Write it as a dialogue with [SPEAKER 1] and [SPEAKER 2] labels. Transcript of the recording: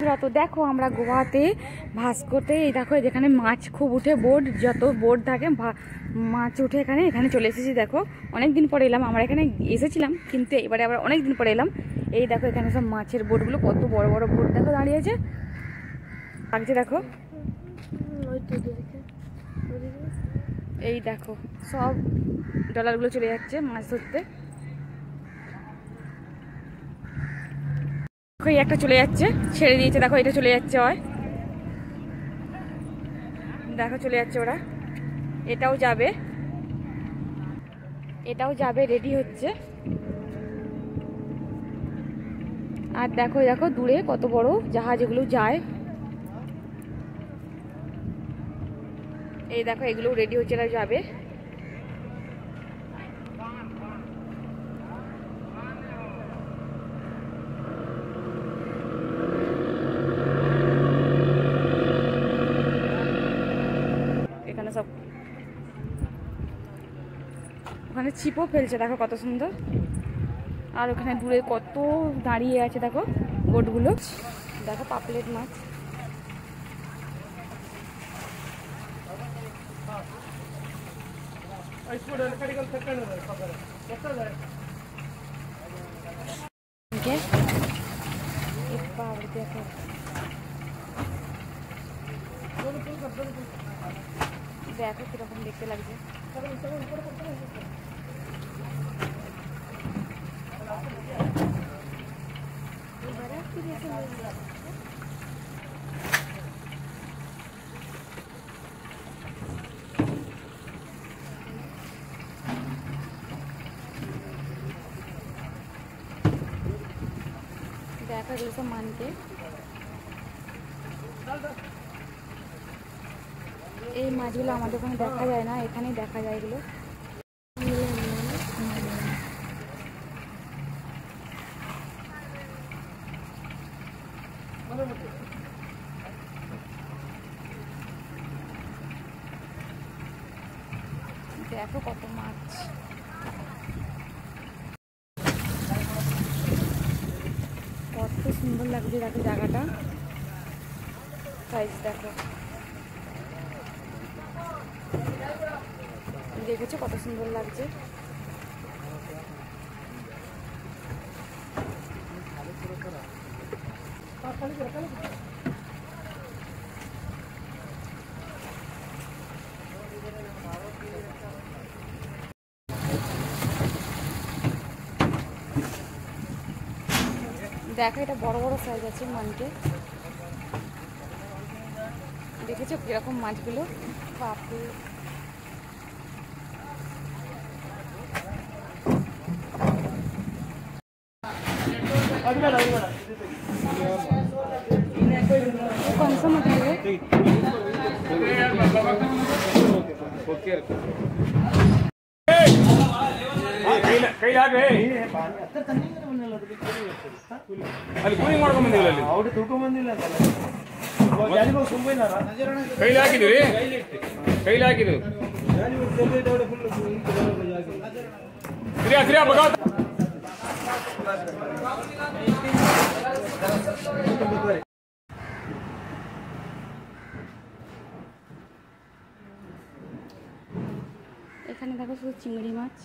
[SPEAKER 1] তো দেখো আমরা গোয়াতে ভাস্কোতে এই দেখো যেখানে মাছ খুব উঠে বোট যত বোট থাকে মাছ উঠে এখানে চলে এসেছি। দেখো অনেক দিন পরে এলাম, আমরা এখানে এসেছিলাম কিন্তু এবারে আবার অনেক দিন পরে এলাম। এই দেখো এখানে সব মাছের বোটগুলো, কত বড় বড় বোট দেখো দাঁড়িয়েছে, লাগছে দেখো। এই দেখো সব ডলারগুলো চলে যাচ্ছে মাছ ধরতে। একটা চলে যাচ্ছে, ছেড়ে দিয়েছে দেখো, এটা চলে যাচ্ছে হয় দেখো, চলে যাচ্ছে ওরা। এটাও যাবে রেডি হচ্ছে। আর দেখো দেখো দূরে কত বড় জাহাজ এগুলো যায়। এই দেখো এগুলো রেডি হচ্ছে, এরা যাবে। এখানে সব ওখানে ছিপও ফেলছে দেখো কত সুন্দর। আর ওখানে দূরে কত দাঁড়িয়ে আছে দেখো বোটগুলো, দেখো পাপলেট মাছ। দেখো কিরকম দেখতে লাগছে। দেখা গেল সব মানতে, এই মাছগুলো আমাদের ওখানে দেখা যায় না, এখানেই দেখা যায় এগুলো। দেখো কত মাছ, কত সুন্দর লাগছে দেখো জায়গাটা, সাইজ দেখো, দেখেছো কত সুন্দর লাগছে। দেখো এটা বড় বড় সাইজ আছে মানকে, দেখেছো কিরকম মাছগুলো, বাপরে। कौन सा मछली है?
[SPEAKER 2] ಕೈ ಹಾಕಿ ಅಲ್ಲಿ ಕೂಲಿಂಗ್ ಮಾಡ್ಕೊಂಡ್ ಬಂದಿಲ್ಲ, ಅಲ್ಲಿ ಅವ್ರು ತೂಕೊಂಡ್ ಬಂದಿಲ್ಲ, ಕೈಲಿ ಹಾಕಿದ್ರಿ, ಕೈಲಿ ಹಾಕಿದ್ರು
[SPEAKER 1] এখানে দেখো শুধু চিংড়ি মাছ।